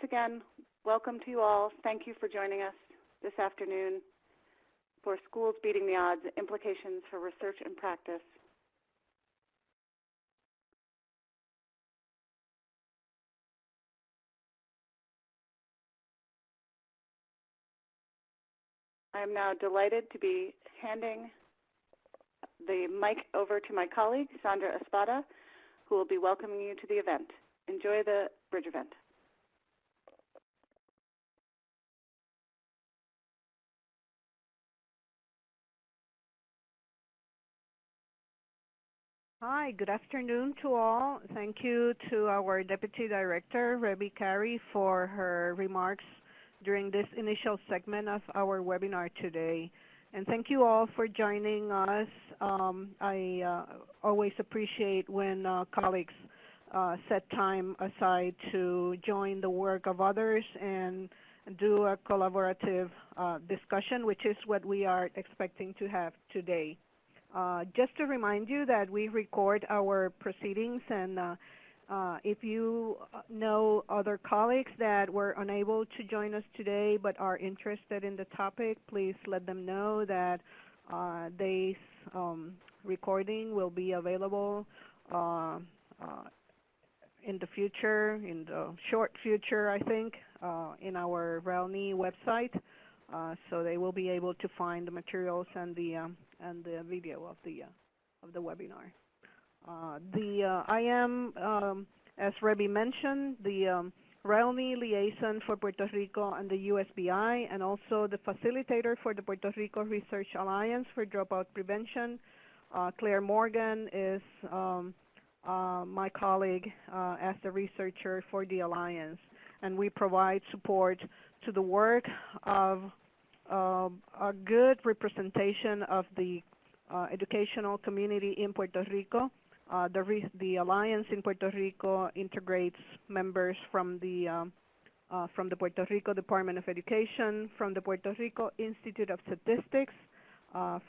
again, welcome to you all. Thank you for joining us this afternoon for Schools Beating the Odds, Implications for Research and Practice. I am now delighted to be handing the mic over to my colleague, Sandra Espada, who will be welcoming you to the event. Enjoy the bridge event. Hi, good afternoon to all. Thank you to our Deputy Director, Rebby Carey, for her remarks during this initial segment of our webinar today. And thank you all for joining us. I always appreciate when colleagues set time aside to join the work of others and do a collaborative discussion, which is what we are expecting to have today. Just to remind you that we record our proceedings, and if you know other colleagues that were unable to join us today but are interested in the topic, please let them know that this recording will be available in the future, in the short future, I think, in our RELNI website. So they will be able to find the materials and the video of the webinar. I am, as Rebby mentioned, the RELNI liaison for Puerto Rico and the USBI, and also the facilitator for the Puerto Rico Research Alliance for Dropout Prevention. Claire Morgan is my colleague as the researcher for the Alliance, and we provide support to the work of a good representation of the educational community in Puerto Rico. The Alliance in Puerto Rico integrates members from the Puerto Rico Department of Education, from the Puerto Rico Institute of Statistics,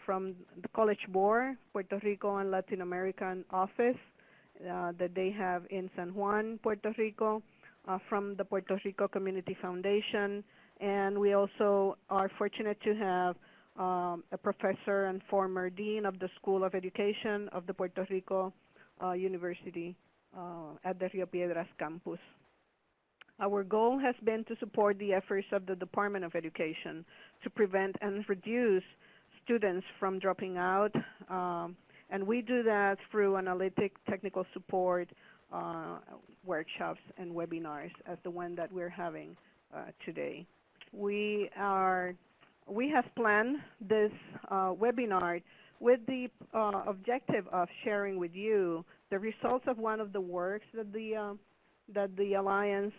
from the College Board, Puerto Rico and Latin American office that they have in San Juan, Puerto Rico, from the Puerto Rico Community Foundation, and we also are fortunate to have a professor and former dean of the School of Education of the Puerto Rico University at the Rio Piedras campus. Our goal has been to support the efforts of the Department of Education to prevent and reduce students from dropping out, and we do that through analytic technical support, workshops, and webinars as the one that we're having today. We have planned this webinar with the objective of sharing with you the results of one of the works that the Alliance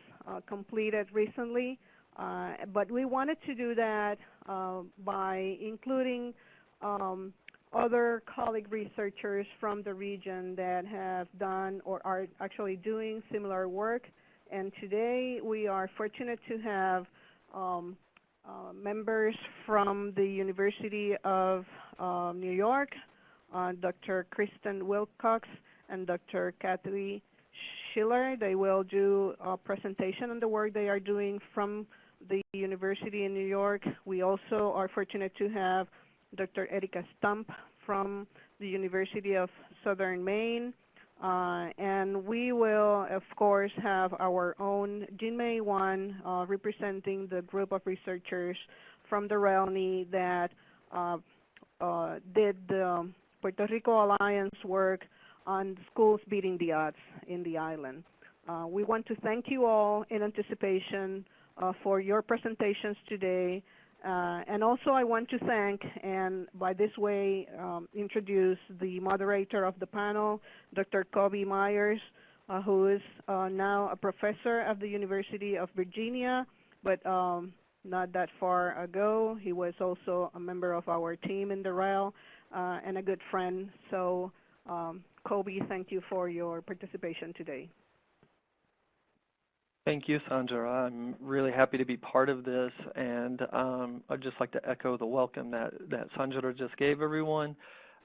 completed recently, but we wanted to do that by including other colleague researchers from the region that have done or are actually doing similar work. And today we are fortunate to have members from the University of New York, Dr. Kristen Wilcox and Dr. Kathy Schiller. They will do a presentation on the work they are doing from the University in New York. We also are fortunate to have Dr. Erika Stump from the University of Southern Maine. And we will, of course, have our own Jinmei Wan representing the group of researchers from the RELNI that did the Puerto Rico Alliance work on schools beating the odds in the island. We want to thank you all in anticipation for your presentations today. And also I want to thank, and by this way introduce the moderator of the panel, Dr. Kobe Myers, who is now a professor at the University of Virginia, but not that far ago. He was also a member of our team in the REL and a good friend. So Kobe, thank you for your participation today. Thank you, Sandra. I'm really happy to be part of this, and I'd just like to echo the welcome that Sandra just gave everyone.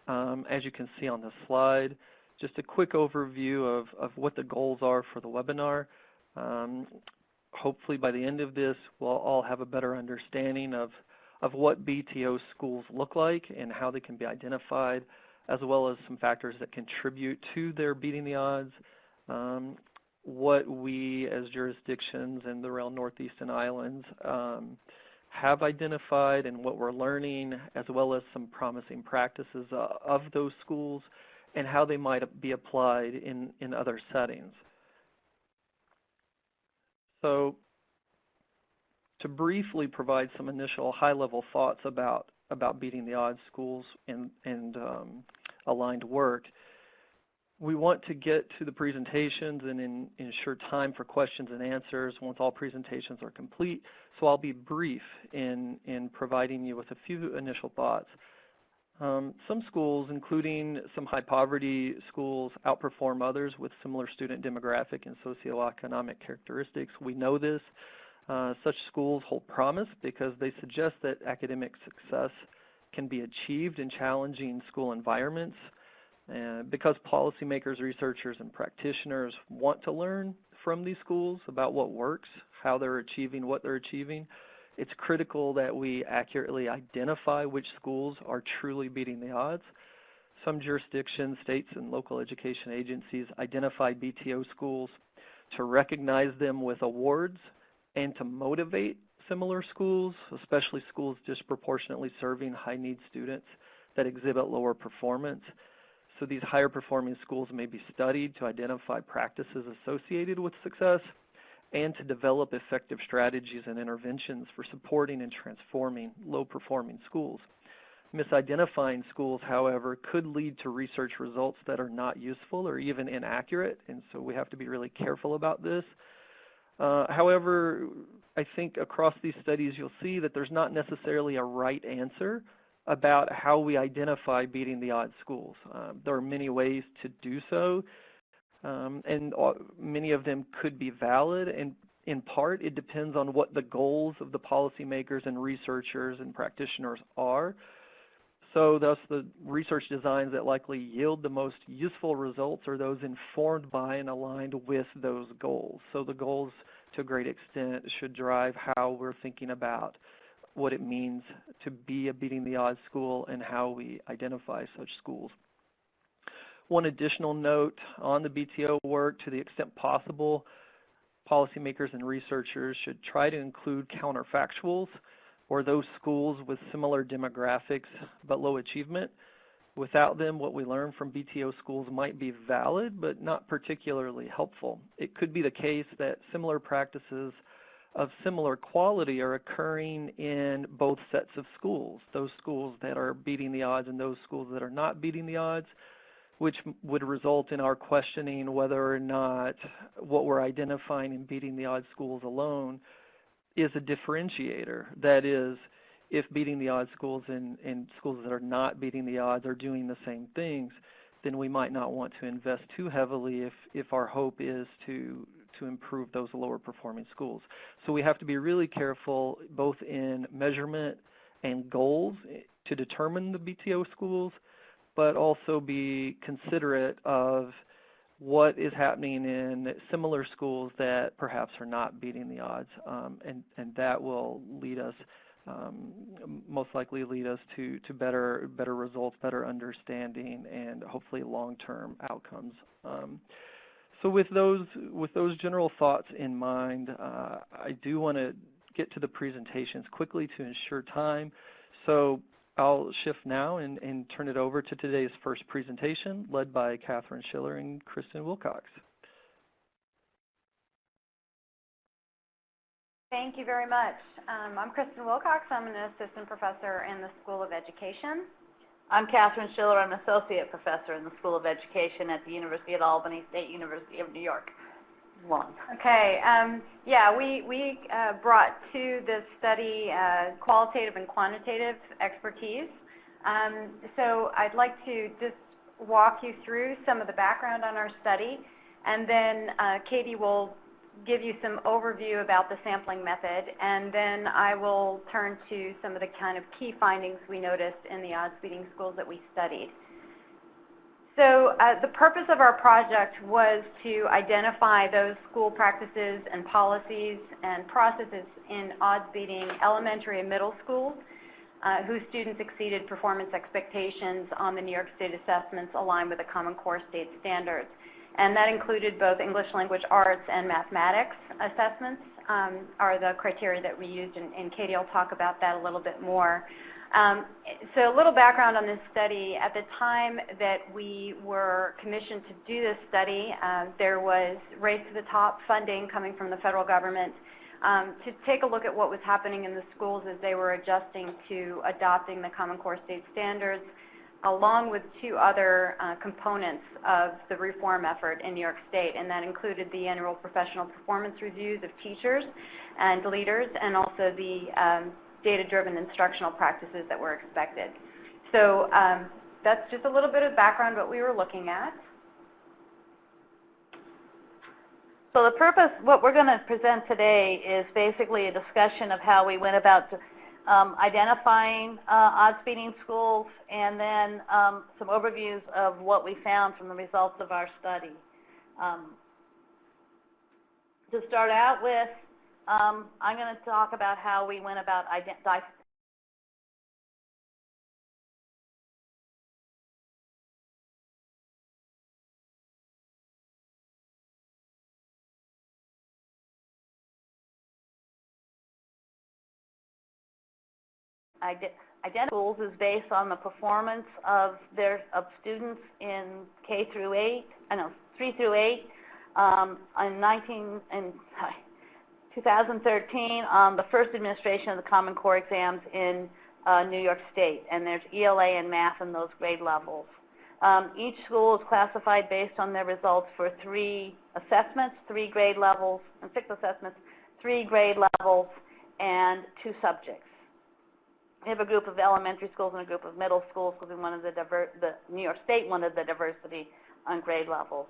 As you can see on the slide, just a quick overview of what the goals are for the webinar. hopefully by the end of this, we'll all have a better understanding of what BTO schools look like and how they can be identified, as well as some factors that contribute to their beating the odds, what we as jurisdictions in the REL Northeast Islands have identified and what we're learning, as well as some promising practices of those schools and how they might be applied in other settings. So to briefly provide some initial high-level thoughts about beating the odds schools and aligned work, we want to get to the presentations and ensure time for questions and answers once all presentations are complete. So I'll be brief in providing you with a few initial thoughts. Some schools, including some high poverty schools, outperform others with similar student demographic and socioeconomic characteristics. We know this. Such schools hold promise because they suggest that academic success can be achieved in challenging school environments. Because policymakers, researchers, and practitioners want to learn from these schools about what works, how they're achieving what they're achieving, it's critical that we accurately identify which schools are truly beating the odds. Some jurisdictions, states, and local education agencies identify BTO schools to recognize them with awards and to motivate similar schools, especially schools disproportionately serving high-need students that exhibit lower performance. So these higher performing schools may be studied to identify practices associated with success and to develop effective strategies and interventions for supporting and transforming low-performing schools. Misidentifying schools, however, could lead to research results that are not useful or even inaccurate, and so we have to be really careful about this. However, I think across these studies you'll see that there's not necessarily a right answer about how we identify beating the odds schools. There are many ways to do so, and many of them could be valid, and in part it depends on what the goals of the policymakers and researchers and practitioners are. So thus the research designs that likely yield the most useful results are those informed by and aligned with those goals. So the goals to a great extent should drive how we're thinking about what it means to be a beating the odds school and how we identify such schools. One additional note on the BTO work: to the extent possible, policymakers and researchers should try to include counterfactuals or those schools with similar demographics but low achievement. Without them, what we learn from BTO schools might be valid but not particularly helpful. It could be the case that similar practices of similar quality are occurring in both sets of schools, those schools that are beating the odds and those schools that are not beating the odds, which would result in our questioning whether or not what we're identifying in beating the odds schools alone is a differentiator. That is, if beating the odds schools and schools that are not beating the odds are doing the same things, then we might not want to invest too heavily if our hope is to improve those lower performing schools. So we have to be really careful both in measurement and goals to determine the BTO schools, but also be considerate of what is happening in similar schools that perhaps are not beating the odds, and that will lead us, most likely lead us to better results, better understanding, and hopefully long-term outcomes. So with those general thoughts in mind, I do want to get to the presentations quickly to ensure time. So I'll shift now and turn it over to today's first presentation, led by Catherine Schiller and Kristen Wilcox. Thank you very much. I'm Kristen Wilcox. I'm an assistant professor in the School of Education. I'm Catherine Schiller. I'm an associate professor in the School of Education at the University at Albany, State University of New York. Long. Okay. Yeah, we brought to this study qualitative and quantitative expertise. So I'd like to just walk you through some of the background on our study, and then Katie will give you some overview about the sampling method, and then I will turn to some of the kind of key findings we noticed in the odds beating schools that we studied. So the purpose of our project was to identify those school practices and policies and processes in odds-beating elementary and middle schools whose students exceeded performance expectations on the New York State assessments aligned with the Common Core state standards. And that included both English language arts and mathematics assessments are the criteria that we used, and Katie will talk about that a little bit more. So a little background on this study. At the time that we were commissioned to do this study, there was race to the top funding coming from the federal government to take a look at what was happening in the schools as they were adjusting to adopting the Common Core state standards, along with two other components of the reform effort in New York State, and that included the annual professional performance reviews of teachers and leaders, and also the data-driven instructional practices that were expected. So that's just a little bit of background what we were looking at. So the purpose, what we're going to present today is basically a discussion of how we went about identifying odds-beating schools, and then some overviews of what we found from the results of our study. To start out with, I'm going to talk about how we went about identifying schools is based on the performance of students in K through 8, 3 through 8. In 2013, the first administration of the Common Core exams in New York State, and there's ELA and math in those grade levels. Each school is classified based on their results for 3 assessments, 3 grade levels, and 6 assessments, 3 grade levels, and 2 subjects. We have a group of elementary schools and a group of middle schools because we wanted the New York State wanted the diversity on grade levels.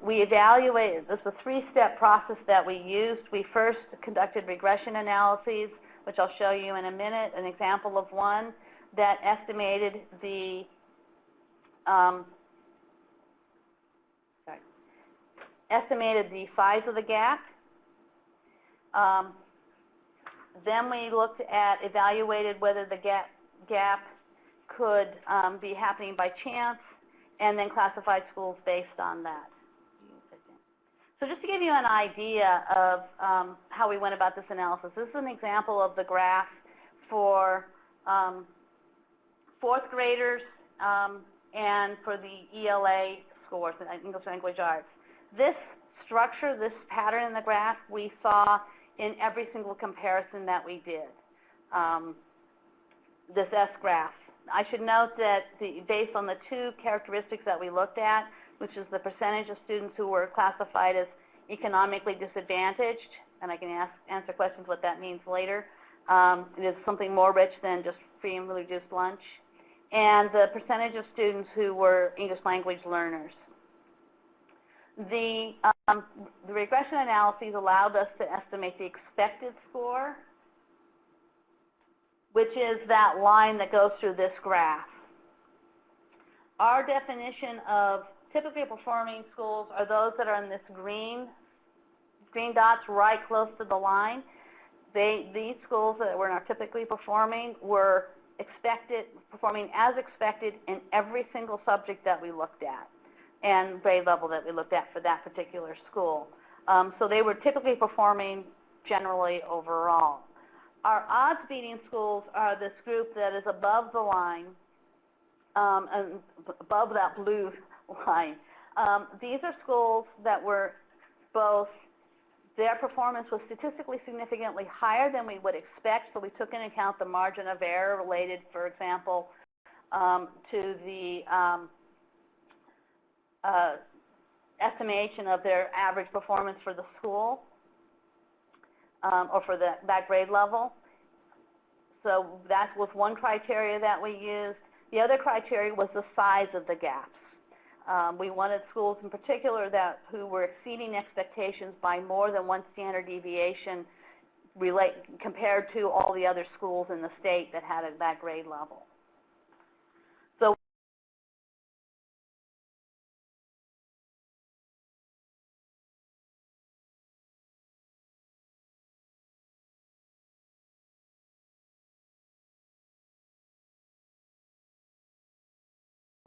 We evaluated, this is a 3-step process that we used. We first conducted regression analyses, which I'll show you in a minute, an example of one that estimated the size of the gap. Then we evaluated whether the gap could be happening by chance, and then classified schools based on that. So just to give you an idea of how we went about this analysis, this is an example of the graph for 4th graders and for the ELA scores, English Language Arts. This structure, this pattern in the graph, we saw in every single comparison that we did, this S-graph. I should note that based on the 2 characteristics that we looked at, which is the percentage of students who were classified as economically disadvantaged, and I can answer questions what that means later. It is something more rich than just free and reduced lunch. And the percentage of students who were English language learners. The regression analyses allowed us to estimate the expected score, which is that line that goes through this graph. Our definition of typically performing schools are those that are in this green dots right close to the line. These schools that were not typically performing were performing as expected in every single subject that we looked at and grade level that we looked at for that particular school. So they were typically performing generally overall. Our odds-beating schools are this group that is above the line, and above that blue line. These are schools that were both, their performance was statistically significantly higher than we would expect, so we took into account the margin of error related, for example, to the estimation of their average performance for the school or for that grade level. So that was one criteria that we used. The other criteria was the size of the gaps. We wanted schools in particular who were exceeding expectations by more than 1 standard deviation compared to all the other schools in the state that had that grade level.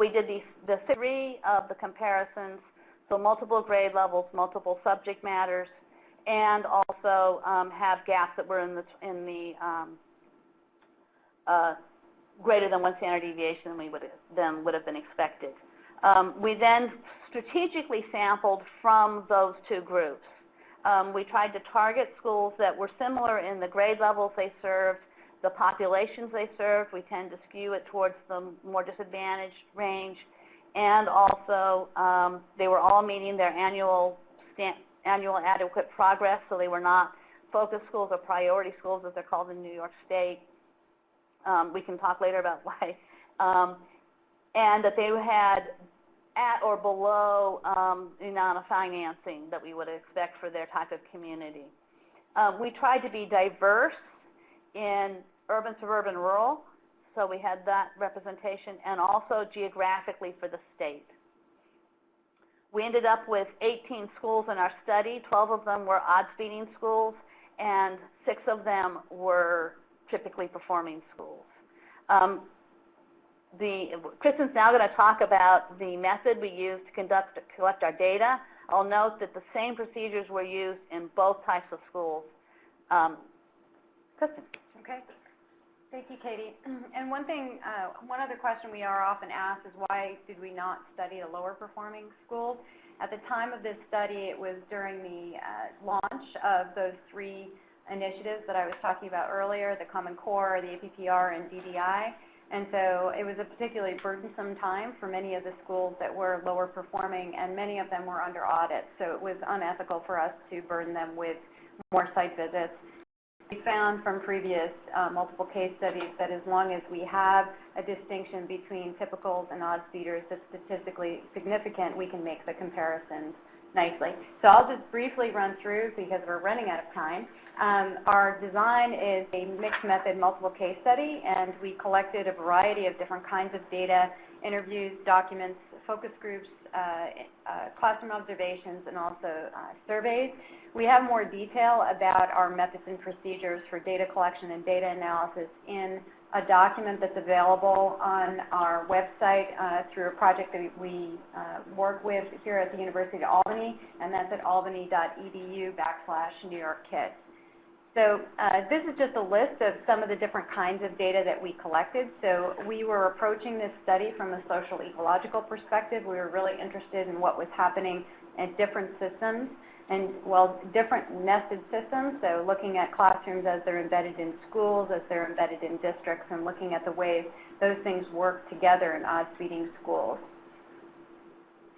we did the 3 of the comparisons, so multiple grade levels, multiple subject matters, and also have gaps that were in the greater than 1 standard deviation than would have been expected. We then strategically sampled from those 2 groups. We tried to target schools that were similar in the grade levels they served, the populations they served. We tend to skew it towards the more disadvantaged range, and also they were all meeting their annual adequate progress, so they were not focus schools or priority schools as they're called in New York State. We can talk later about why. And that they had at or below the amount of financing that we would expect for their type of community. We tried to be diverse in urban, suburban, rural, so we had that representation, and also geographically for the state. We ended up with 18 schools in our study. 12 of them were odds-beating schools, and 6 of them were typically performing schools. Kristen's now going to talk about the method we used to collect our data. I'll note that the same procedures were used in both types of schools. Kristen. Okay. Thank you, Katie. And one other question we are often asked is why did we not study the lower performing schools? At the time of this study, it was during the launch of those 3 initiatives that I was talking about earlier, the Common Core, the APPR, and DDI. And so it was a particularly burdensome time for many of the schools that were lower performing, and many of them were under audit. So it was unethical for us to burden them with more site visits. We found from previous multiple case studies that as long as we have a distinction between typicals and odds beaters that's statistically significant, we can make the comparisons nicely. So I'll just briefly run through because we're running out of time. Our design is a mixed method multiple case study, and we collected a variety of different kinds of data, interviews, documents, focus groups, classroom observations, and also surveys. We have more detail about our methods and procedures for data collection and data analysis in a document that's available on our website through a project that we work with here at the University of Albany, and that's at albany.edu/New York Kids. So this is just a list of some of the different kinds of data that we collected. So we were approaching this study from a social ecological perspective. We were really interested in what was happening in different systems, and different nested systems, so looking at classrooms as they're embedded in schools, as they're embedded in districts, and looking at the ways those things work together in odds-beating schools.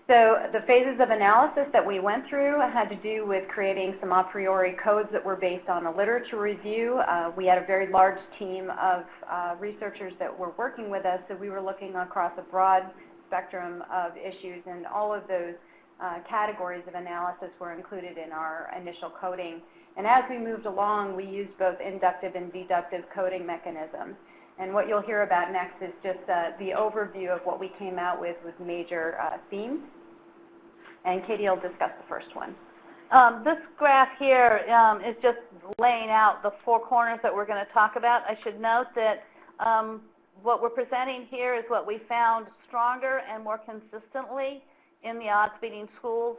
So the phases of analysis that we went through had to do with creating some a priori codes that were based on a literature review. We had a very large team of researchers that were working with us, so we were looking across a broad spectrum of issues, and all of those categories of analysis were included in our initial coding. And as we moved along, we used both inductive and deductive coding mechanisms. And what you'll hear about next is just the overview of what we came out with major themes. And Katie will discuss the first one. This graph here is just laying out the 4 corners that we're going to talk about. I should note that what we're presenting here is what we found stronger and more consistently in the odds-beating schools.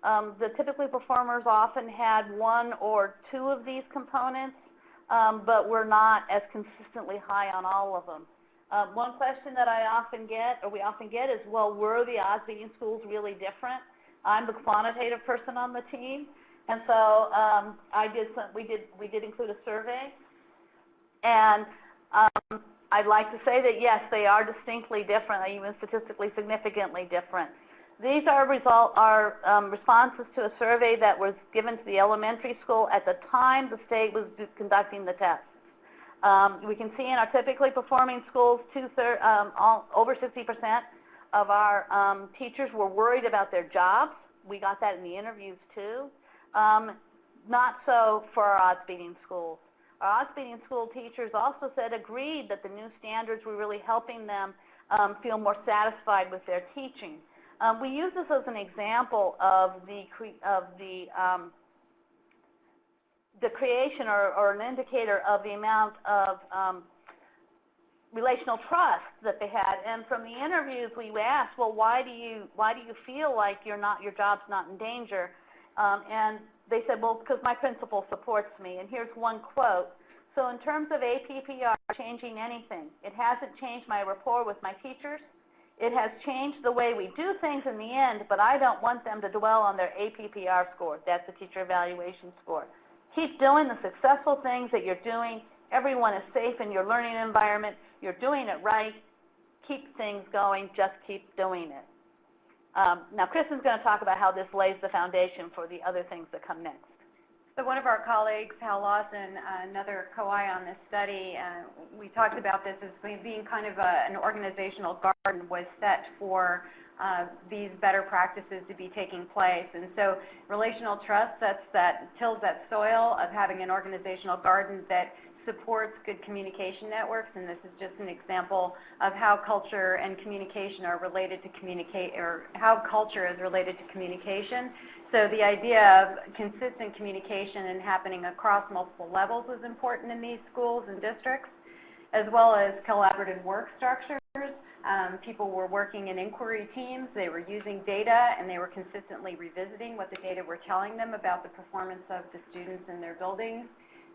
The typically performers often had 1 or 2 of these components, but we're not as consistently high on all of them. One question that I often get, or we often get, is, well, were the odds-beating schools really different? I'm the quantitative person on the team, and so we did include a survey, and I'd like to say that yes, they are distinctly different, even statistically significantly different. These are responses to a survey that was given to the elementary school at the time the state was conducting the tests. We can see in our typically performing schools, over 60% of our teachers were worried about their jobs. We got that in the interviews too. Not so for our odds-beating schools. Our odds-beating school teachers also agreed that the new standards were really helping them feel more satisfied with their teaching. We use this as an example of the creation or an indicator of the amount of relational trust that they had. And from the interviews, we asked, well, why do you feel like your job's not in danger? And they said, well, because my principal supports me. And here's one quote. So in terms of APPR changing anything, it hasn't changed my rapport with my teachers. It has changed the way we do things in the end, but I don't want them to dwell on their APPR score. That's the teacher evaluation score. Keep doing the successful things that you're doing. Everyone is safe in your learning environment. You're doing it right. Keep things going. Just keep doing it. Now, Kristen's going to talk about how this lays the foundation for the other things that come next. So one of our colleagues, Hal Lawson, another co-I on this study, we talked about this as being kind of an organizational garden was set for these better practices to be taking place. And so relational trust tills that soil of having an organizational garden that supports good communication networks, and this is just an example of how culture and communication are related to how culture is related to communication. So the idea of consistent communication and happening across multiple levels is important in these schools and districts, as well as collaborative work structures. People were working in inquiry teams, they were using data, and they were consistently revisiting what the data were telling them about the performance of the students in their buildings.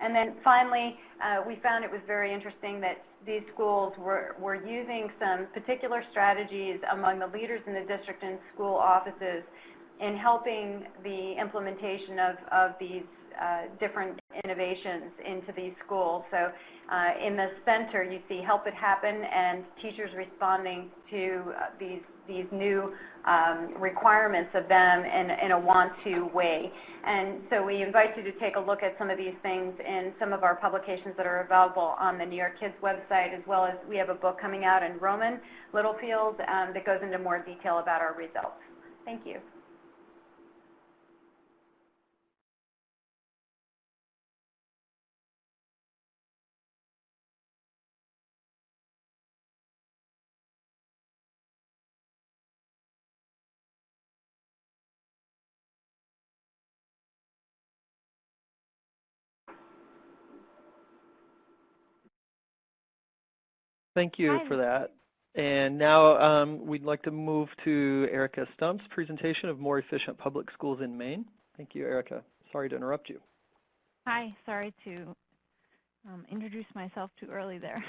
And then finally, we found it was very interesting that these schools were using some particular strategies among the leaders in the district and school offices in helping the implementation of these different innovations into these schools. So in the center, you see Help It Happen and teachers responding to these new requirements of them in a want-to way. And so we invite you to take a look at some of these things in some of our publications that are available on the New York Kids website, as well as we have a book coming out in Roman Littlefield that goes into more detail about our results. Thank you. Thank you for that. And now we'd like to move to Erica Stump's presentation of more efficient public schools in Maine. Thank you, Erica. Sorry to interrupt you. Hi, sorry to introduce myself too early there.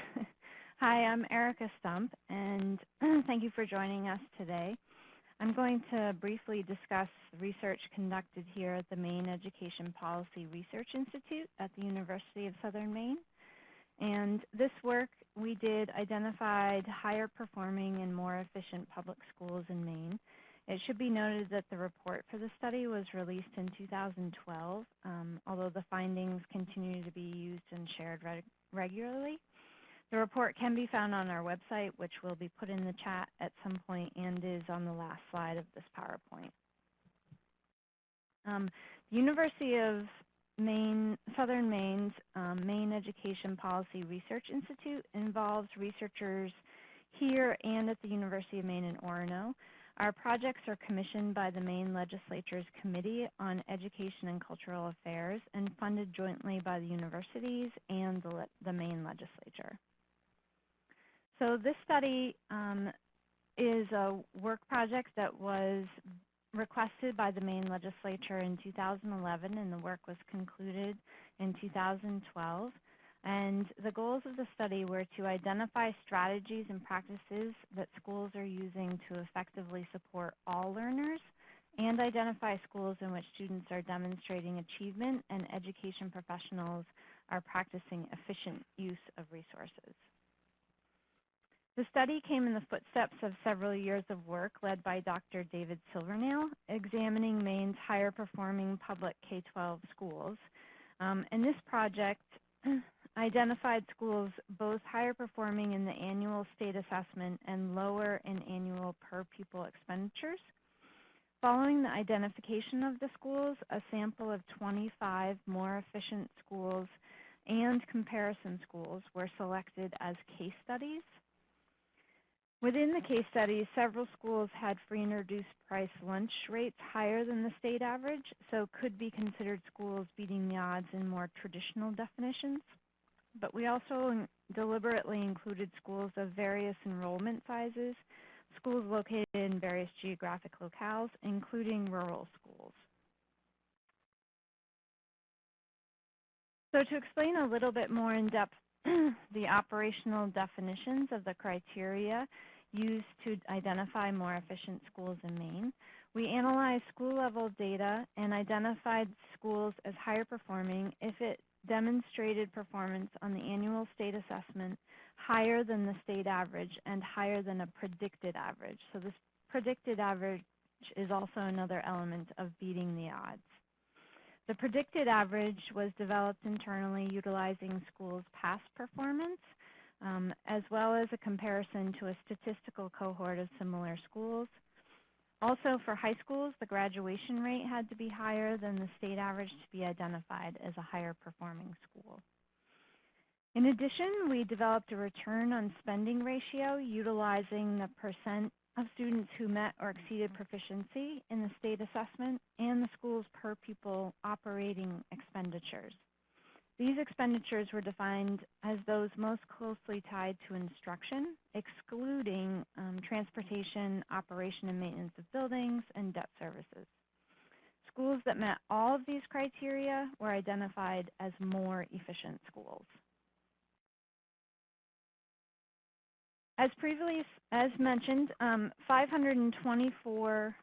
Hi, I'm Erica Stump, and thank you for joining us today. I'm going to briefly discuss research conducted here at the Maine Education Policy Research Institute at the University of Southern Maine. And this work we did identified higher performing and more efficient public schools in Maine. It should be noted that the report for the study was released in 2012, although the findings continue to be used and shared regularly. The report can be found on our website, which will be put in the chat at some point and is on the last slide of this PowerPoint. The University of Southern Maine's Maine Education Policy Research Institute involves researchers here and at the University of Maine in Orono. Our projects are commissioned by the Maine Legislature's Committee on Education and Cultural Affairs and funded jointly by the universities and the Maine Legislature. So this study is a work project that was requested by the Maine Legislature in 2011, and the work was concluded in 2012. And the goals of the study were to identify strategies and practices that schools are using to effectively support all learners, and identify schools in which students are demonstrating achievement and education professionals are practicing efficient use of resources. The study came in the footsteps of several years of work led by Dr. David Silvernail, examining Maine's higher performing public K-12 schools. And this project identified schools both higher performing in the annual state assessment and lower in annual per pupil expenditures. Following the identification of the schools, a sample of 25 more efficient schools and comparison schools were selected as case studies. Within the case studies, several schools had free and reduced price lunch rates higher than the state average, so could be considered schools beating the odds in more traditional definitions. but we also deliberately included schools of various enrollment sizes, schools located in various geographic locales, including rural schools. So to explain a little bit more in depth the operational definitions of the criteria used to identify more efficient schools in Maine, we analyzed school-level data and identified schools as higher performing if it demonstrated performance on the annual state assessment higher than the state average and higher than a predicted average. So this predicted average is also another element of beating the odds. The predicted average was developed internally utilizing schools' past performance, as well as a comparison to a statistical cohort of similar schools. Also, for high schools, the graduation rate had to be higher than the state average to be identified as a higher performing school. In addition, we developed a return on spending ratio utilizing the percent of students who met or exceeded proficiency in the state assessment and the school's per pupil operating expenditures. These expenditures were defined as those most closely tied to instruction, excluding transportation, operation and maintenance of buildings, and debt services. Schools that met all of these criteria were identified as more efficient schools. As mentioned, 524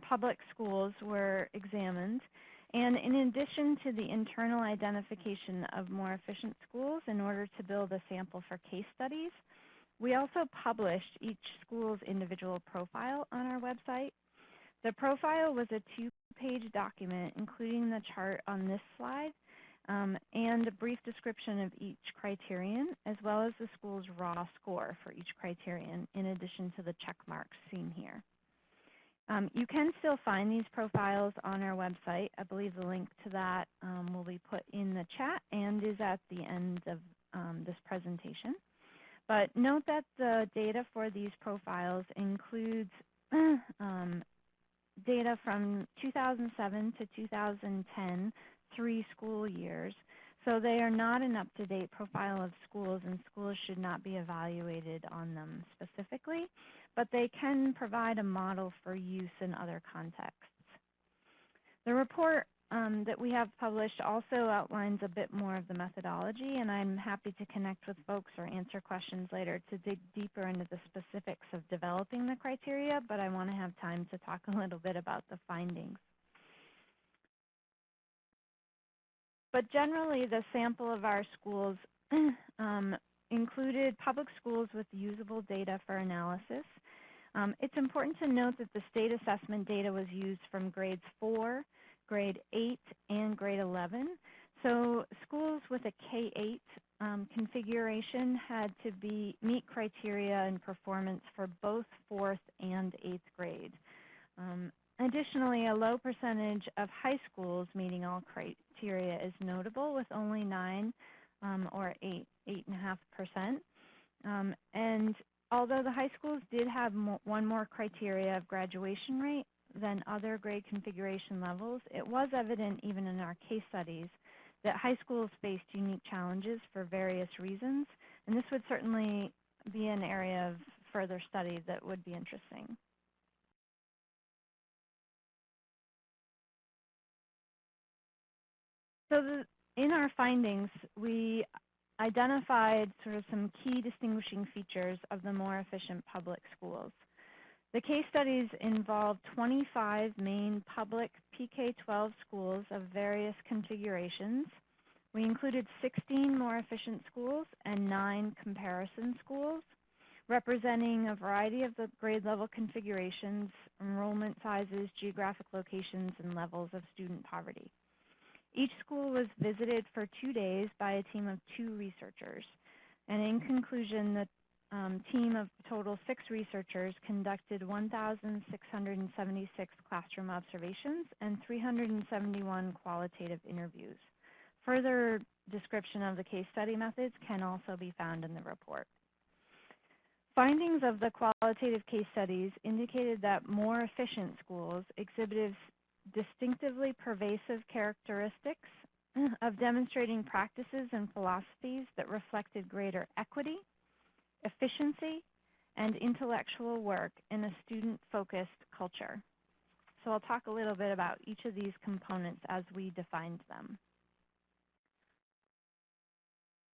public schools were examined, and in addition to the internal identification of more efficient schools in order to build a sample for case studies, we also published each school's individual profile on our website. The profile was a 2-page document including the chart on this slide, and a brief description of each criterion, as well as the school's raw score for each criterion, in addition to the check marks seen here. You can still find these profiles on our website. I believe the link to that will be put in the chat and is at the end of this presentation. But note that the data for these profiles includes data from 2007 to 2010, 3 school years. So they are not an up-to-date profile of schools, and schools should not be evaluated on them specifically, but they can provide a model for use in other contexts. The report that we have published also outlines a bit more of the methodology, and I'm happy to connect with folks or answer questions later to dig deeper into the specifics of developing the criteria, but I want to have time to talk a little bit about the findings. But generally, the sample of our schools included public schools with usable data for analysis. It's important to note that the state assessment data was used from grades 4, grade 8, and grade 11. So schools with a K-8 configuration had to meet criteria and performance for both 4th and 8th grade. Additionally, a low percentage of high schools meeting all criteria is notable, with only 9 or 8.5%. And although the high schools did have one more criteria of graduation rate than other grade configuration levels, it was evident even in our case studies that high schools faced unique challenges for various reasons, and this would certainly be an area of further study that would be interesting. So in our findings, we identified sort of some key distinguishing features of the more efficient public schools. The case studies involved 25 Maine public PK-12 schools of various configurations. We included 16 more efficient schools and 9 comparison schools, representing a variety of the grade level configurations, enrollment sizes, geographic locations, and levels of student poverty. Each school was visited for 2 days by a team of 2 researchers. And in conclusion, the team of total 6 researchers conducted 1,676 classroom observations and 371 qualitative interviews. Further description of the case study methods can also be found in the report. Findings of the qualitative case studies indicated that more efficient schools exhibited distinctively pervasive characteristics of demonstrating practices and philosophies that reflected greater equity, efficiency, and intellectual work in a student-focused culture. So I'll talk a little bit about each of these components as we defined them.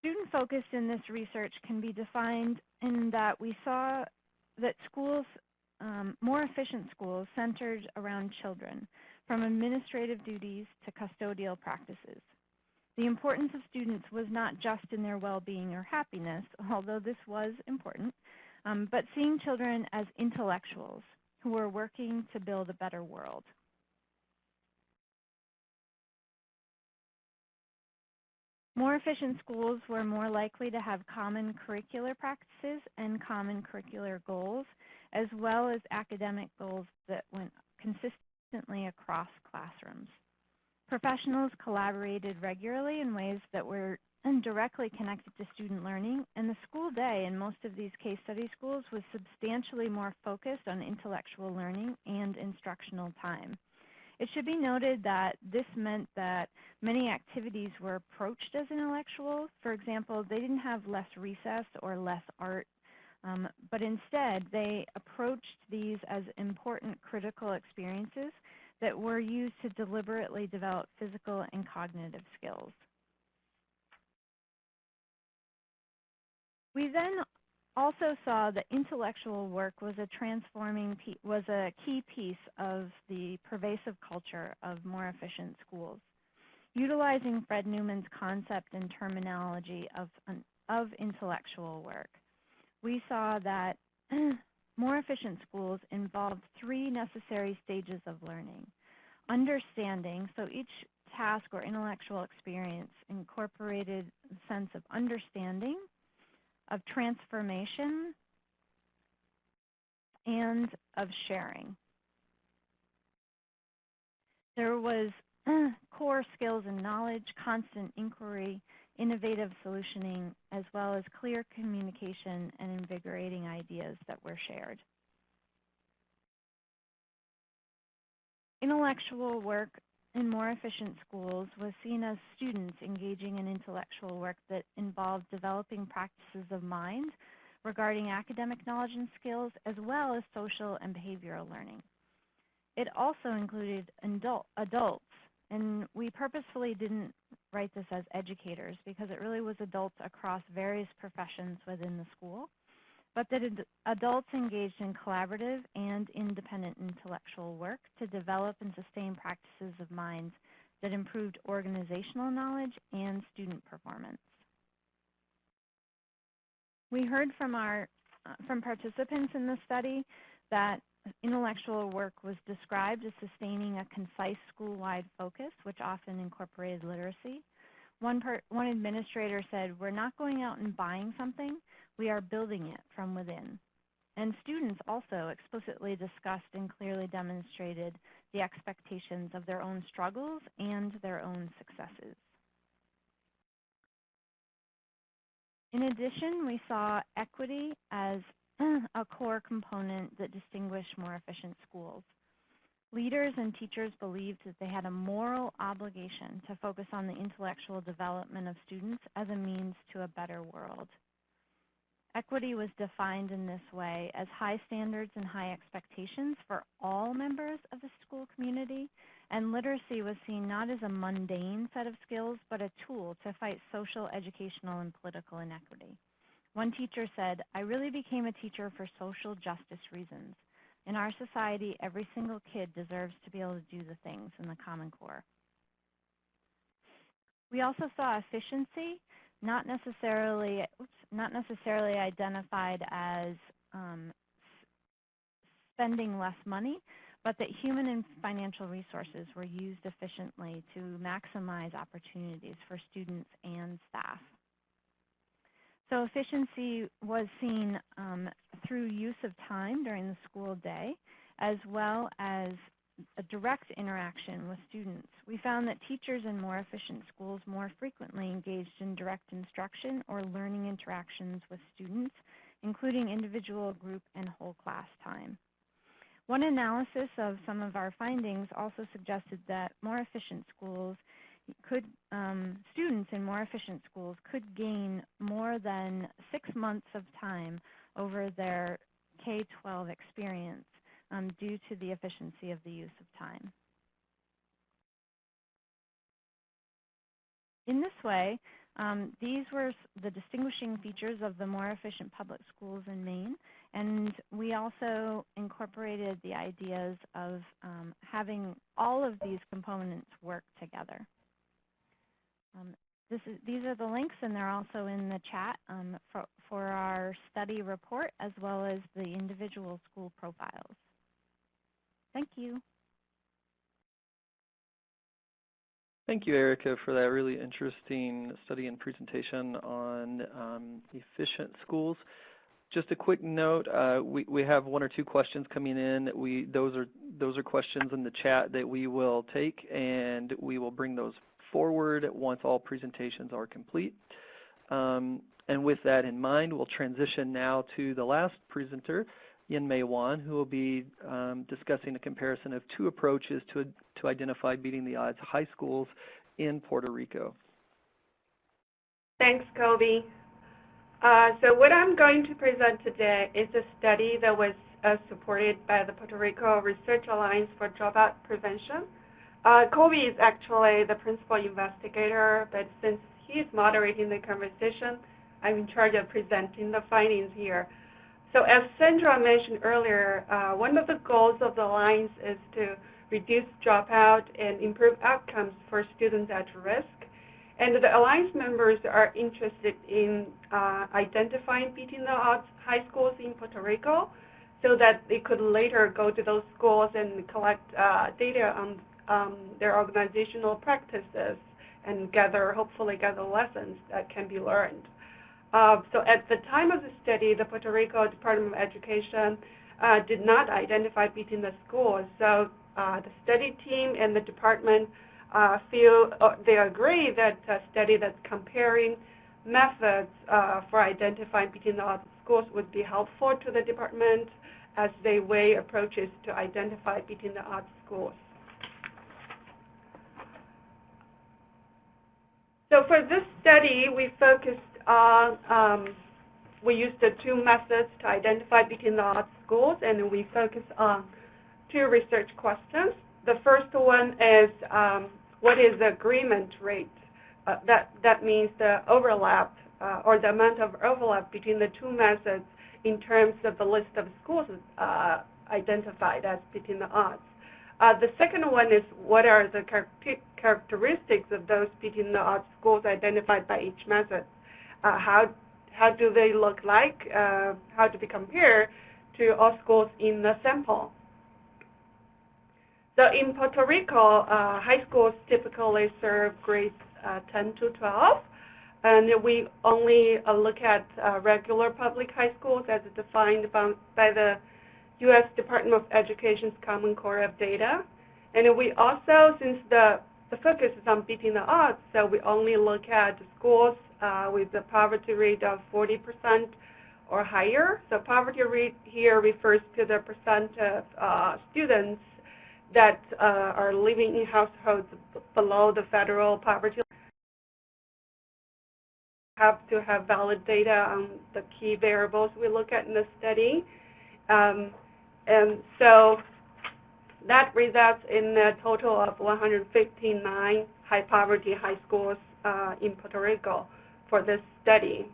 Student focus in this research can be defined in that we saw that schools, more efficient schools, centered around children, from administrative duties to custodial practices. The importance of students was not just in their well-being or happiness, although this was important, but seeing children as intellectuals who were working to build a better world. More efficient schools were more likely to have common curricular practices and common curricular goals, as well as academic goals that went consistently across classrooms. Professionals collaborated regularly in ways that were directly connected to student learning, and the school day in most of these case study schools was substantially more focused on intellectual learning and instructional time. It should be noted that this meant that many activities were approached as intellectual. For example, they didn't have less recess or less art, but instead they approached these as important critical experiences that were used to deliberately develop physical and cognitive skills. We then also saw that intellectual work was a key piece of the pervasive culture of more efficient schools. Utilizing Fred Newman's concept and terminology of intellectual work, we saw that more efficient schools involved 3 necessary stages of learning. Understanding, so each task or intellectual experience incorporated a sense of understanding, of transformation, and of sharing. There was core skills and knowledge, constant inquiry, innovative solutioning, as well as clear communication and invigorating ideas that were shared. Intellectual work in more efficient schools was seen as students engaging in intellectual work that involved developing practices of mind regarding academic knowledge and skills, as well as social and behavioral learning. It also included adults, and we purposefully didn't write this as educators because it really was adults across various professions within the school, but that adults engaged in collaborative and independent intellectual work to develop and sustain practices of mind that improved organizational knowledge and student performance. We heard from participants in the study that intellectual work was described as sustaining a concise school-wide focus, which often incorporated literacy. One administrator said, "We're not going out and buying something, we are building it from within." And students also explicitly discussed and clearly demonstrated the expectations of their own struggles and their own successes. In addition, we saw equity as a core component that distinguished more efficient schools. Leaders and teachers believed that they had a moral obligation to focus on the intellectual development of students as a means to a better world. Equity was defined in this way as high standards and high expectations for all members of the school community, and literacy was seen not as a mundane set of skills, but a tool to fight social, educational, and political inequity. One teacher said, "I really became a teacher for social justice reasons. In our society, every single kid deserves to be able to do the things in the Common Core." We also saw efficiency, not necessarily identified as spending less money, but that human and financial resources were used efficiently to maximize opportunities for students and staff. So efficiency was seen through use of time during the school day, as well as a direct interaction with students. We found that teachers in more efficient schools more frequently engaged in direct instruction or learning interactions with students, including individual, group, and whole class time. One analysis of some of our findings also suggested that more efficient schools students in more efficient schools could gain more than 6 months of time over their K-12 experience due to the efficiency of the use of time. In this way, these were the distinguishing features of the more efficient public schools in Maine, and we also incorporated the ideas of having all of these components work together. These are the links, and they're also in the chat for our study report as well as the individual school profiles. Thank you. Thank you, Erica, for that really interesting study and presentation on efficient schools. Just a quick note, we have 1 or 2 questions coming in. Those are questions in the chat that we will take, and we will bring those forward once all presentations are complete. And with that in mind, we'll transition now to the last presenter, Yin-Mei Wan, who will be discussing a comparison of 2 approaches to identify beating the odds high schools in Puerto Rico. Thanks, Kobe. So what I'm going to present today is a study that was supported by the Puerto Rico Research Alliance for Dropout Prevention. Kobe is actually the principal investigator, but since he is moderating the conversation, I'm in charge of presenting the findings here. So as Sandra mentioned earlier, one of the goals of the Alliance is to reduce dropout and improve outcomes for students at risk. And the Alliance members are interested in identifying beating the odds high schools in Puerto Rico so that they could later go to those schools and collect data on their organizational practices and hopefully gather lessons that can be learned. So at the time of the study, the Puerto Rico Department of Education did not identify beating the schools. So the study team and the department they agree that a study that's comparing methods for identifying beating the odds schools would be helpful to the department as they weigh approaches to identify beating the odds schools. So for this study, we focused on, we used the 2 methods to identify beating the odds schools, and we focused on 2 research questions. The first one is, what is the agreement rate? That means the overlap or the amount of overlap between the 2 methods in terms of the list of schools identified as beating the odds. The second one is, what are the characteristics of those beating the odds schools identified by each method? How do they look like? How do they compare to all schools in the sample? So in Puerto Rico, high schools typically serve grades 10 to 12, and we only look at regular public high schools as defined by the U.S. Department of Education's Common Core of Data. And we also, since the focus is on beating the odds, so we only look at schools with the poverty rate of 40% or higher. So poverty rate here refers to the percent of students that are living in households below the federal poverty line. Have to have valid data on the key variables we look at in the study. And so that results in a total of 159 high poverty high schools in Puerto Rico for this study.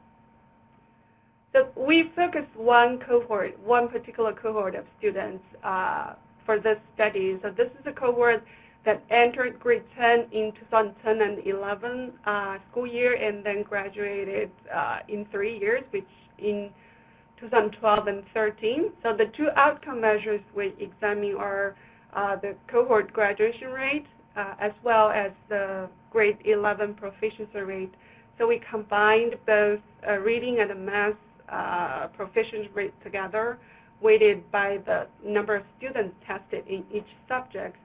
So we focused one particular cohort of students for this study. So this is a cohort that entered grade 10 in 2010 and 11 school year and then graduated in 3 years, which in 2012 and 13. So the 2 outcome measures we examine are the cohort graduation rate as well as the grade 11 proficiency rate. So we combined both reading and math proficiency rate together, weighted by the number of students tested in each subject.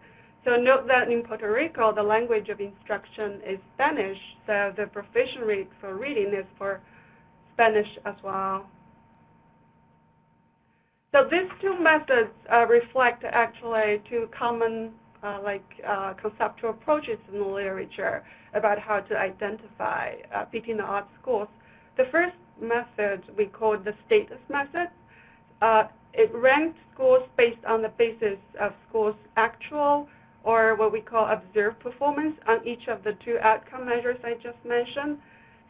So note that in Puerto Rico, the language of instruction is Spanish, so the proficiency rate for reading is for Spanish as well. So these 2 methods reflect actually 2 common conceptual approaches in the literature about how to identify beating the odds schools. The first method we call the status method. It ranked schools based on the basis of schools' actual or what we call observed performance on each of the two outcome measures I just mentioned.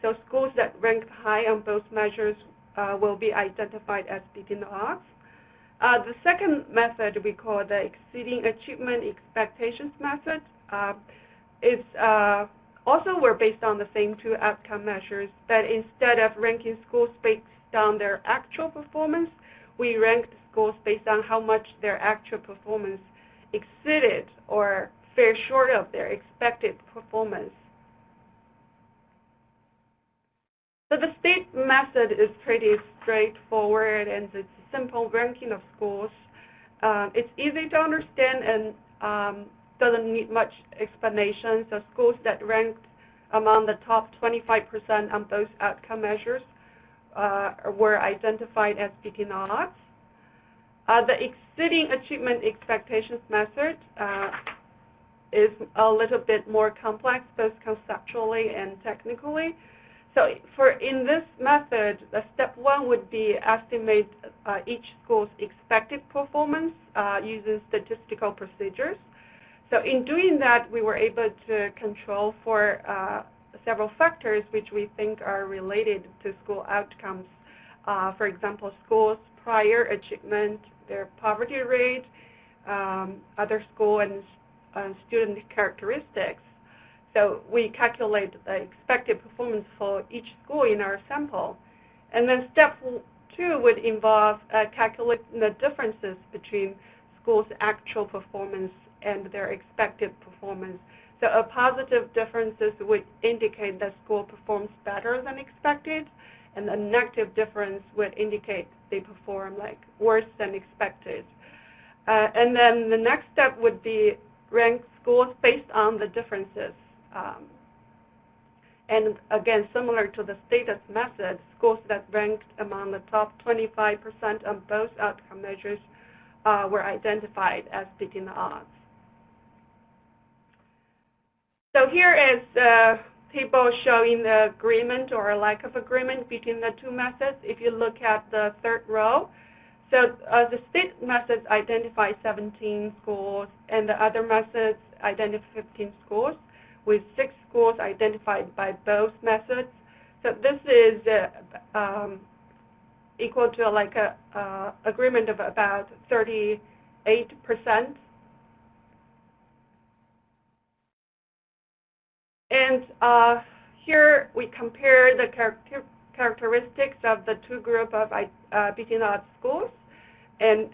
So schools that ranked high on both measures will be identified as beating the odds. The second method we call the exceeding achievement expectations method. Also were based on the same two outcome measures, but instead of ranking schools based on their actual performance, we ranked schools based on how much their actual performance exceeded or fell short of their expected performance. So the state method is pretty straightforward, and it's a simple ranking of schools. It's easy to understand and doesn't need much explanation. So schools that ranked among the top 25% on those outcome measures were identified as beating the odds. The exceeding achievement expectations method is a little bit more complex, both conceptually and technically. So in this method, the step one would be estimate each school's expected performance using statistical procedures. So in doing that, we were able to control for several factors which we think are related to school outcomes. For example, schools' prior achievement, their poverty rate, other school and student characteristics. So we calculate the expected performance for each school in our sample. And then step two would involve calculating the differences between schools' actual performance and their expected performance. So a positive differences would indicate that school performs better than expected, and a negative difference would indicate they perform worse than expected. And then the next step would be rank schools based on the differences. And again, similar to the status method, schools that ranked among the top 25% on both outcome measures were identified as beating the odds. So here is a table showing the agreement or lack of agreement between the two methods. If you look at the third row, so the state methods identify 17 schools, and the other methods identify 15 schools, with 6 schools identified by both methods. So this is equal to a agreement of about 38%. And here we compare the characteristics of the two groups of beating the odds schools. And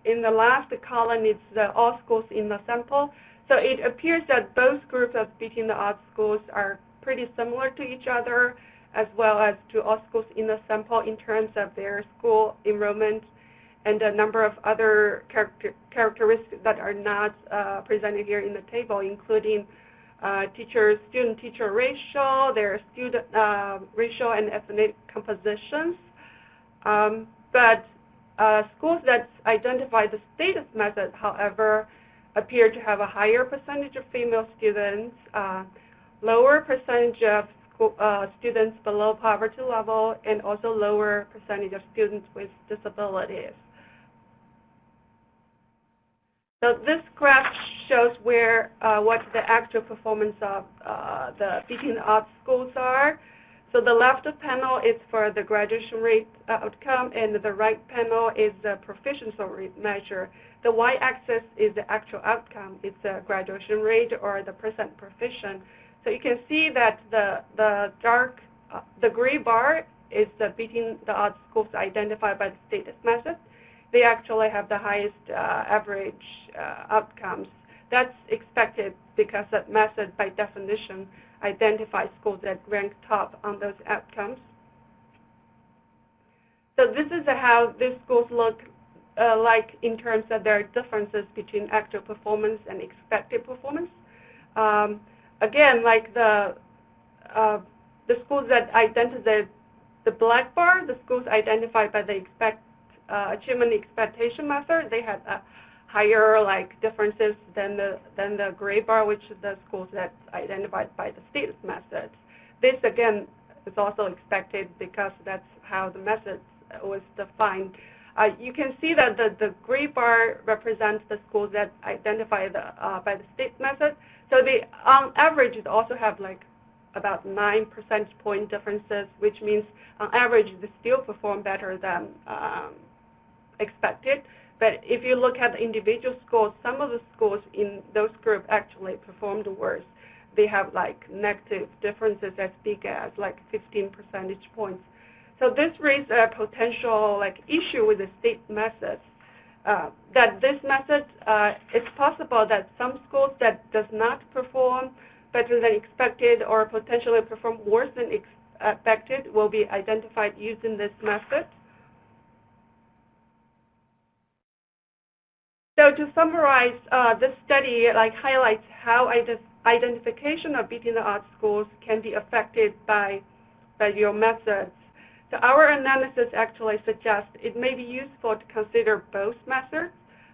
in the last column is all schools in the sample. So it appears that both groups of beating the odds schools are pretty similar to each other, as well as to all schools in the sample in terms of their school enrollment and a number of other characteristics that are not presented here in the table, including student-teacher ratio, their student ratio and ethnic compositions. But schools that identify the status method, however, appear to have a higher percentage of female students, lower percentage of students below poverty level, and also lower percentage of students with disabilities. So this graph shows where what the actual performance of the beating the odds schools are. So the left panel is for the graduation rate outcome, and the right panel is the proficiency rate measure. The y-axis is the actual outcome. It's the graduation rate or the percent proficient. So you can see that the gray bar is the beating the odds schools identified by the status method. They actually have the highest average outcomes. That's expected because that method, by definition, identifies schools that rank top on those outcomes. So this is how these schools look like in terms of their differences between actual performance and expected performance. Again, like the schools that identify the black bar, the schools identified by the achievement expectation method, they had a higher like differences than the gray bar, which is the schools that's identified by the state methods. This again is also expected because that's how the method was defined. You can see that the gray bar represents the schools that identified by the state method. So they, on average, it also have like about 9 percentage point differences, which means on average they still perform better than expected. But if you look at the individual schools, some of the schools in those groups actually performed worse. They have like negative differences as big as like 15 percentage points. So this raises a potential like issue with the state methods. That this method, it's possible that some schools that does not perform better than expected or potentially perform worse than expected will be identified using this method. So to summarize, this study like highlights how identification of beating the odds schools can be affected by your methods. So our analysis actually suggests it may be useful to consider both methods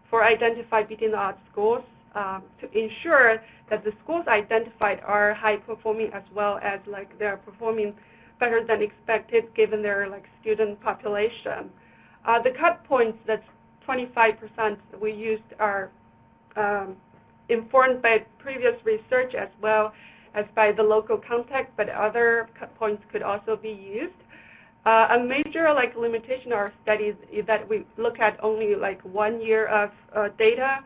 for identifying beating the odds schools to ensure that the schools identified are high performing as well as like they're performing better than expected given their like student population. The cut points, that's 25% we used, are informed by previous research as well as by the local context, but other cut points could also be used. A major like limitation of our studies is that we look at only like 1 year of data.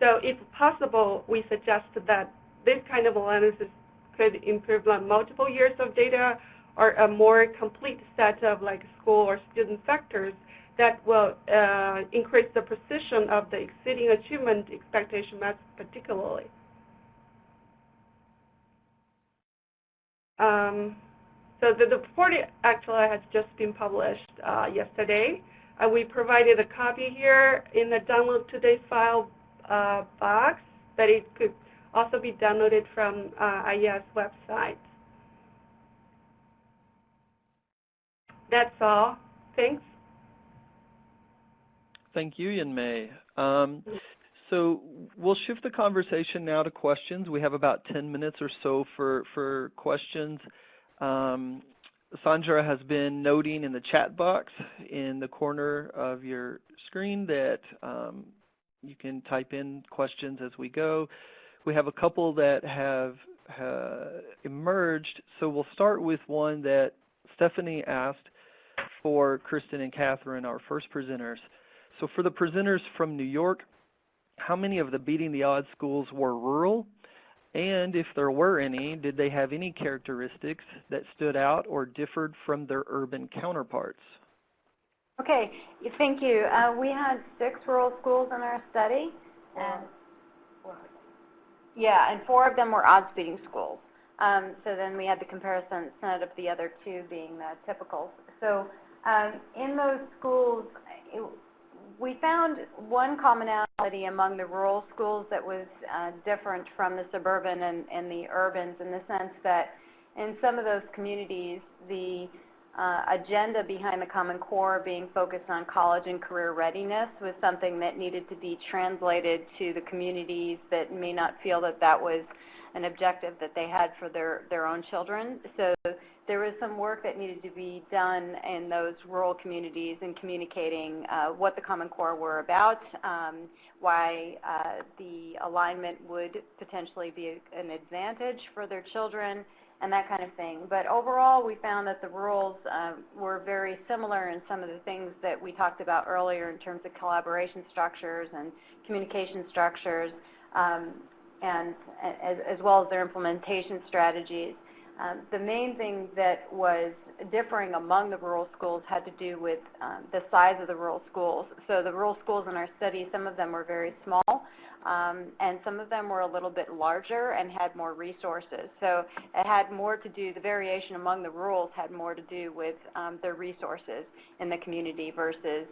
So if possible, we suggest that this kind of analysis could improve on multiple years of data or a more complete set of like school or student factors that will increase the precision of the exceeding achievement expectation method particularly. So the report actually has just been published yesterday. We provided a copy here in the download today's file box, but it could also be downloaded from IES website. That's all. Thanks. Thank you, Yin-Mei. So we'll shift the conversation now to questions. We have about 10 minutes or so for questions. Sandra has been noting in the chat box in the corner of your screen that you can type in questions as we go. We have a couple that have emerged, so we'll start with one that Stephanie asked for Kristen and Catherine, our first presenters. So for the presenters from New York, how many of the Beating the Odds schools were rural? And if there were any, did they have any characteristics that stood out or differed from their urban counterparts? Okay, thank you. We had 6 rural schools in our study, and yeah, and 4 of them were odds-beating schools. So then we had the comparison set of the other 2 being the typicals. So in those schools, we found one commonality among the rural schools that was different from the suburban and the urbans in the sense that in some of those communities, the agenda behind the Common Core being focused on college and career readiness was something that needed to be translated to the communities that may not feel that that was an objective that they had for their own children. So there was some work that needed to be done in those rural communities in communicating what the Common Core were about, why the alignment would potentially be an advantage for their children, and that kind of thing. But overall, we found that the rurals were very similar in some of the things that we talked about earlier in terms of collaboration structures and communication structures, and as well as their implementation strategies. The main thing that was differing among the rural schools had to do with the size of the rural schools. So the rural schools in our study, some of them were very small, and some of them were a little bit larger and had more resources. So it had more to do, the variation among the rurals had more to do with their resources in the community versus,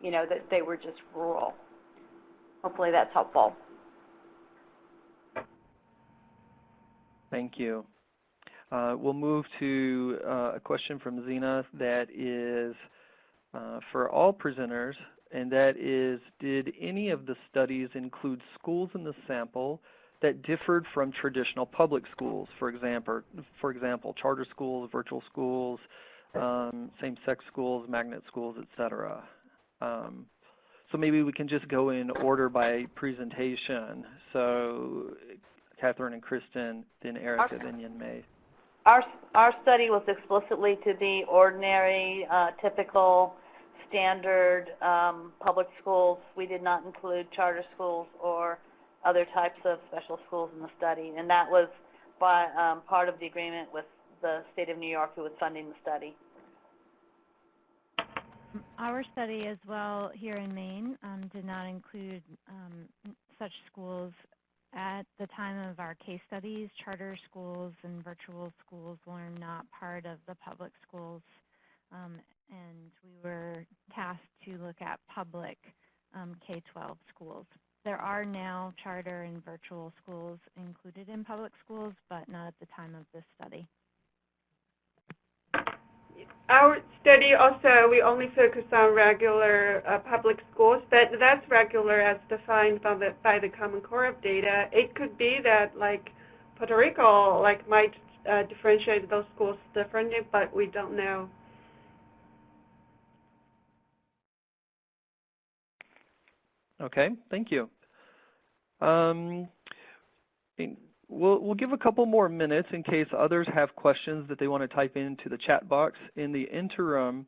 you know, that they were just rural. Hopefully that's helpful. Thank you. We'll move to a question from Zena that is for all presenters, and that is, did any of the studies include schools in the sample that differed from traditional public schools, for example, charter schools, virtual schools, same-sex schools, magnet schools, etc.? So maybe we can just go in order by presentation. So Catherine and Kristen, then Erica, then Yin-Mei. Our study was explicitly to be ordinary, typical, standard public schools. We did not include charter schools or other types of special schools in the study, and that was by part of the agreement with the state of New York, who was funding the study. Our study as well here in Maine did not include such schools. At the time of our case studies, charter schools and virtual schools were not part of the public schools, and we were tasked to look at public K-12 schools. There are now charter and virtual schools included in public schools, but not at the time of this study. Our study also, we only focus on regular public schools, but that's regular as defined by the Common Core of data. It could be that like Puerto Rico might differentiate those schools differently, but we don't know. Okay, thank you. We'll give a couple more minutes in case others have questions that they want to type into the chat box. In the interim,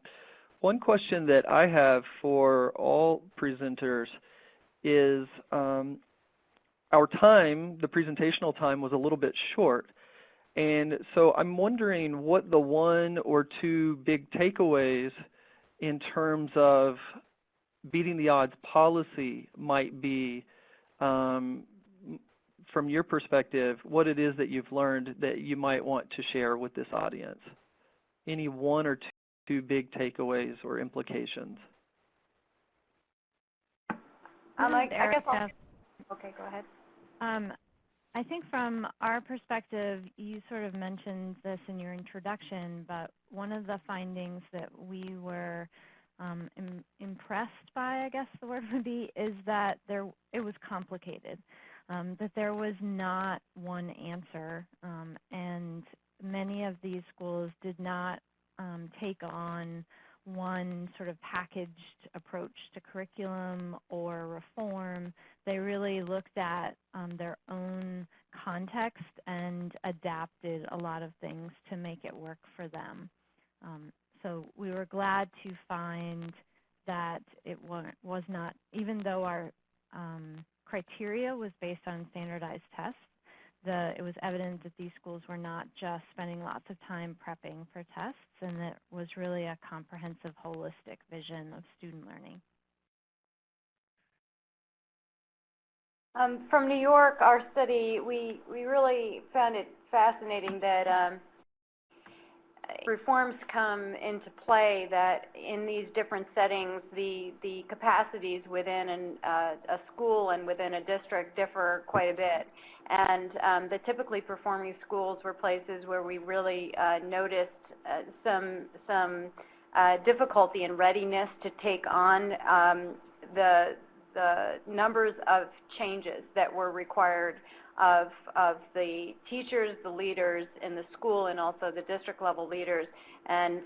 one question that I have for all presenters is our time, the presentational time, was a little bit short. And so I'm wondering what the one or two big takeaways in terms of beating the odds policy might be from your perspective, what it is that you've learned that you might want to share with this audience. Any one or two big takeaways or implications? I guess okay, go ahead. I think from our perspective, you sort of mentioned this in your introduction, but one of the findings that we were impressed by, I guess the word would be, is that it was complicated, that there was not one answer, and many of these schools did not take on one sort of packaged approach to curriculum or reform. They really looked at their own context and adapted a lot of things to make it work for them. So we were glad to find that it was not, even though our criteria was based on standardized tests, it was evident that these schools were not just spending lots of time prepping for tests, and it was really a comprehensive, holistic vision of student learning. From New York, our study, we really found it fascinating that reforms come into play, that in these different settings, the capacities within a school and within a district differ quite a bit. And the typically performing schools were places where we really noticed some difficulty and readiness to take on the numbers of changes that were required of the teachers, the leaders in the school, and also the district level leaders. And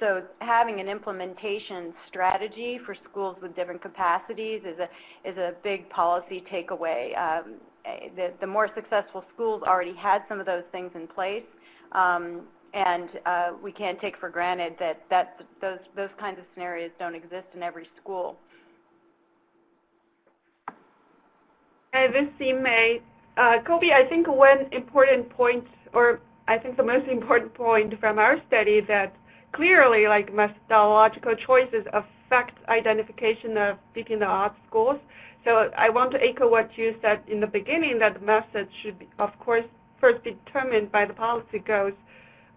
so having an implementation strategy for schools with different capacities is a big policy takeaway. The more successful schools already had some of those things in place, and we can't take for granted that those kinds of scenarios don't exist in every school. This Yin-Mei. Kobe, I think one important point, or I think the most important point from our study, that clearly methodological choices affect identification of beating the odds schools. So I want to echo what you said in the beginning, that the method should be, of course, first be determined by the policy goals.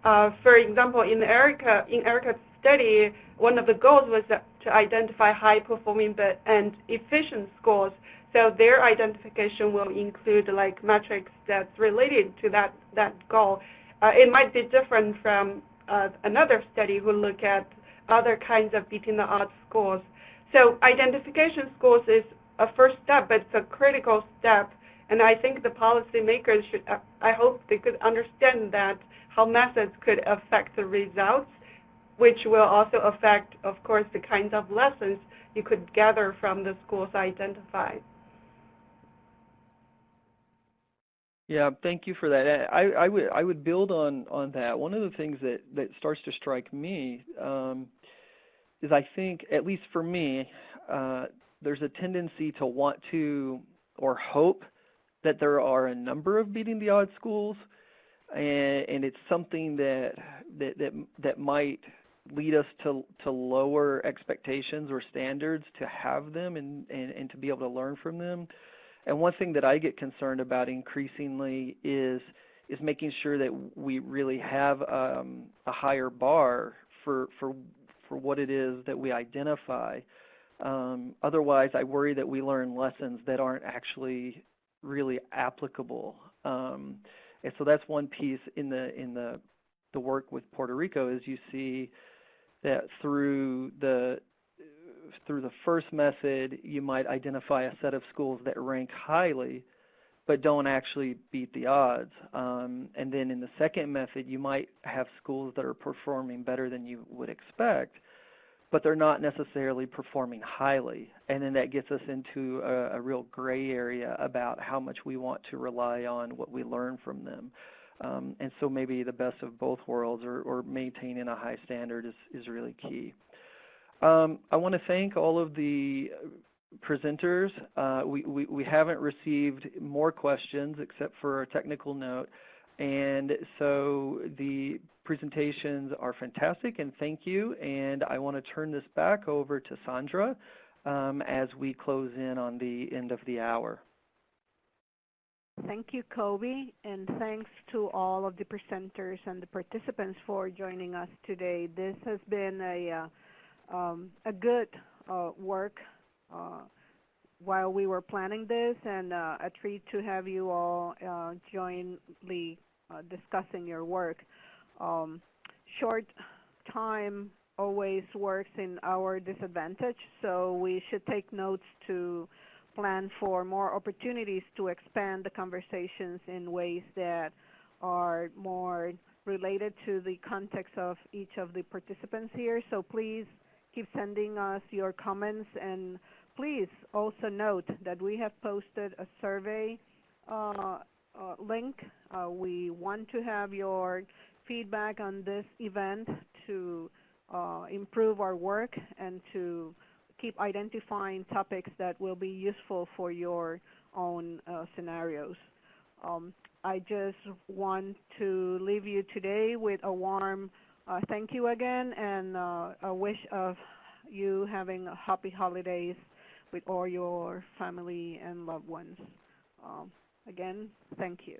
For example, in Erica's study, one of the goals was to identify high-performing and efficient schools. So their identification will include metrics that's related to that goal. It might be different from another study who look at other kinds of beating the odds schools. So identification schools is a first step, but it's a critical step. And I think the policymakers should, I hope they could understand that how methods could affect the results, which will also affect, of course, the kinds of lessons you could gather from the schools identified. Yeah, thank you for that. I would build on that. One of the things that starts to strike me is I think, at least for me, there's a tendency to want to or hope that there are a number of beating the odds schools, and it's something that might lead us to lower expectations or standards to have them and to be able to learn from them. And one thing that I get concerned about increasingly is making sure that we really have a higher bar for what it is that we identify. Otherwise, I worry that we learn lessons that aren't actually really applicable. And so that's one piece in the work with Puerto Rico, is you see that through the first method, you might identify a set of schools that rank highly but don't actually beat the odds. And then in the second method, you might have schools that are performing better than you would expect, but they're not necessarily performing highly. And then that gets us into a real gray area about how much we want to rely on what we learn from them. And so maybe the best of both worlds, or maintaining a high standard, is really key. I want to thank all of the presenters. We haven't received more questions except for a technical note. And so the presentations are fantastic, and thank you. And I want to turn this back over to Sandra as we close in on the end of the hour. Thank you, Kobe, and thanks to all of the presenters and the participants for joining us today. This has been a good work while we were planning this, and a treat to have you all jointly discussing your work. Short time always works in our disadvantage, so we should take notes to plan for more opportunities to expand the conversations in ways that are more related to the context of each of the participants here. So please keep sending us your comments, and please also note that we have posted a survey link. We want to have your feedback on this event to improve our work and to keep identifying topics that will be useful for your own scenarios. I just want to leave you today with a warm thank you again, and a wish of you having happy holidays with all your family and loved ones. Again, thank you.